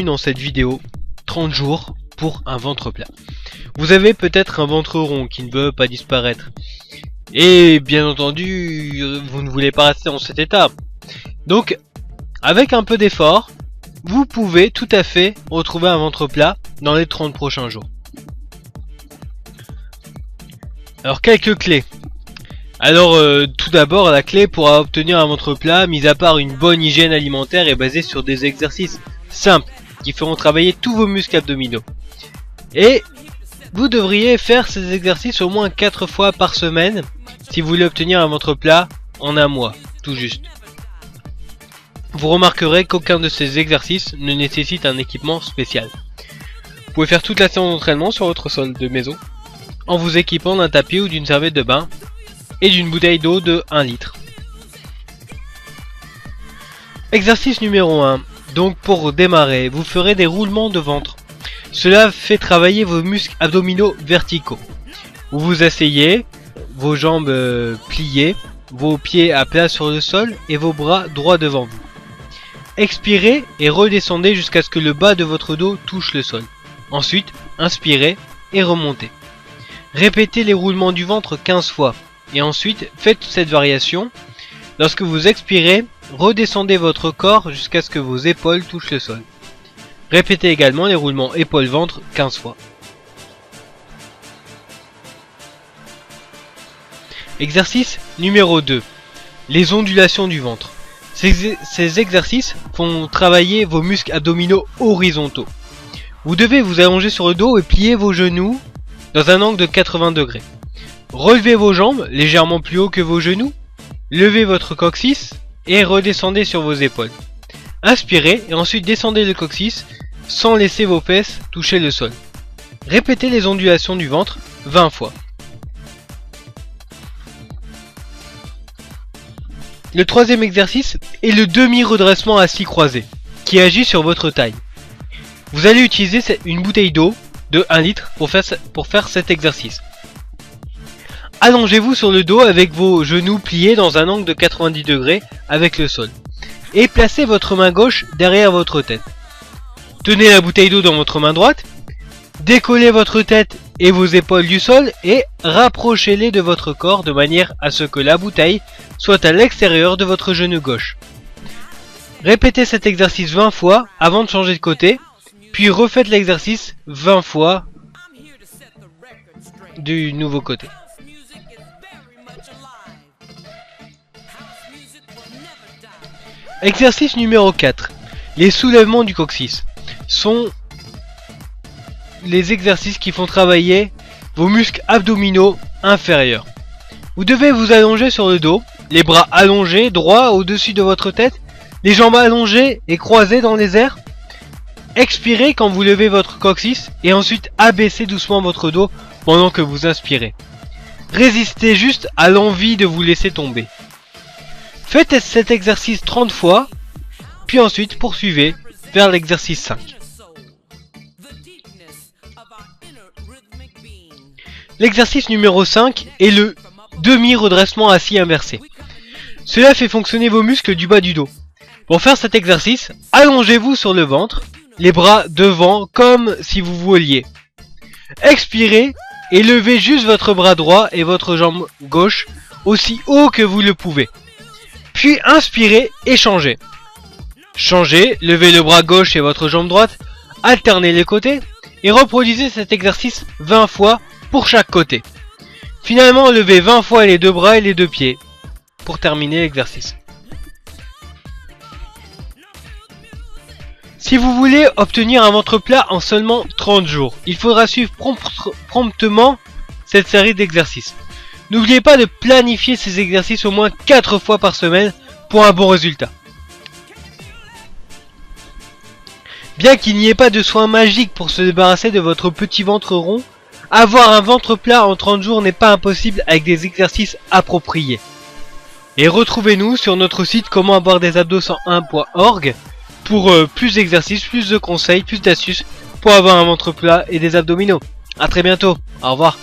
Dans cette vidéo, 30 jours pour un ventre plat. Vous avez peut-être un ventre rond qui ne veut pas disparaître. Et bien entendu, vous ne voulez pas rester dans cet état. Donc, avec un peu d'effort, vous pouvez tout à fait retrouver un ventre plat dans les 30 prochains jours. Alors, quelques clés. Alors, tout d'abord, la clé pour obtenir un ventre plat, mis à part une bonne hygiène alimentaire, est basée sur des exercices simples qui feront travailler tous vos muscles abdominaux. Et vous devriez faire ces exercices au moins 4 fois par semaine si vous voulez obtenir un ventre plat en un mois, tout juste. Vous remarquerez qu'aucun de ces exercices ne nécessite un équipement spécial. Vous pouvez faire toute la séance d'entraînement sur votre sol de maison en vous équipant d'un tapis ou d'une serviette de bain et d'une bouteille d'eau de 1 litre. Exercice numéro 1. Donc pour démarrer, vous ferez des roulements de ventre. Cela fait travailler vos muscles abdominaux verticaux. Vous vous asseyez, vos jambes pliées, vos pieds à plat sur le sol et vos bras droits devant vous. Expirez et redescendez jusqu'à ce que le bas de votre dos touche le sol. Ensuite, inspirez et remontez. Répétez les roulements du ventre 15 fois. Et ensuite, faites cette variation. Lorsque vous expirez, redescendez votre corps jusqu'à ce que vos épaules touchent le sol. Répétez également les roulements épaules-ventre 15 fois. Exercice numéro 2. Les ondulations du ventre. Ces exercices font travailler vos muscles abdominaux horizontaux. Vous devez vous allonger sur le dos et plier vos genoux dans un angle de 80 degrés. Relevez vos jambes légèrement plus haut que vos genoux. Levez votre coccyx et redescendez sur vos épaules. Inspirez et ensuite descendez le coccyx sans laisser vos fesses toucher le sol. Répétez les ondulations du ventre 20 fois. Le troisième exercice est le demi-redressement assis croisé, qui agit sur votre taille. Vous allez utiliser une bouteille d'eau de 1 litre pour faire cet exercice. Allongez-vous sur le dos avec vos genoux pliés dans un angle de 90 degrés avec le sol. Et placez votre main gauche derrière votre tête. Tenez la bouteille d'eau dans votre main droite. Décollez votre tête et vos épaules du sol et rapprochez-les de votre corps de manière à ce que la bouteille soit à l'extérieur de votre genou gauche. Répétez cet exercice 20 fois avant de changer de côté, puis refaites l'exercice 20 fois du nouveau côté. Exercice numéro 4. Les soulèvements du coccyx sont les exercices qui font travailler vos muscles abdominaux inférieurs. Vous devez vous allonger sur le dos, les bras allongés droit au-dessus de votre tête, les jambes allongées et croisées dans les airs. Expirez quand vous levez votre coccyx et ensuite abaissez doucement votre dos pendant que vous inspirez. Résistez juste à l'envie de vous laisser tomber. Faites cet exercice 30 fois, puis ensuite poursuivez vers l'exercice 5. L'exercice numéro 5 est le demi-redressement assis inversé. Cela fait fonctionner vos muscles du bas du dos. Pour faire cet exercice, allongez-vous sur le ventre, les bras devant comme si vous voliez. Expirez et levez juste votre bras droit et votre jambe gauche aussi haut que vous le pouvez. Puis inspirez et changez. Changez, levez le bras gauche et votre jambe droite, alternez les côtés et reproduisez cet exercice 20 fois pour chaque côté. Finalement, levez 20 fois les deux bras et les deux pieds pour terminer l'exercice. Si vous voulez obtenir un ventre plat en seulement 30 jours, il faudra suivre promptement cette série d'exercices. N'oubliez pas de planifier ces exercices au moins 4 fois par semaine pour un bon résultat. Bien qu'il n'y ait pas de soin magique pour se débarrasser de votre petit ventre rond, avoir un ventre plat en 30 jours n'est pas impossible avec des exercices appropriés. Et retrouvez-nous sur notre site commentavoirdesabdos101.org pour plus d'exercices, plus de conseils, plus d'astuces pour avoir un ventre plat et des abdominaux. A très bientôt, au revoir.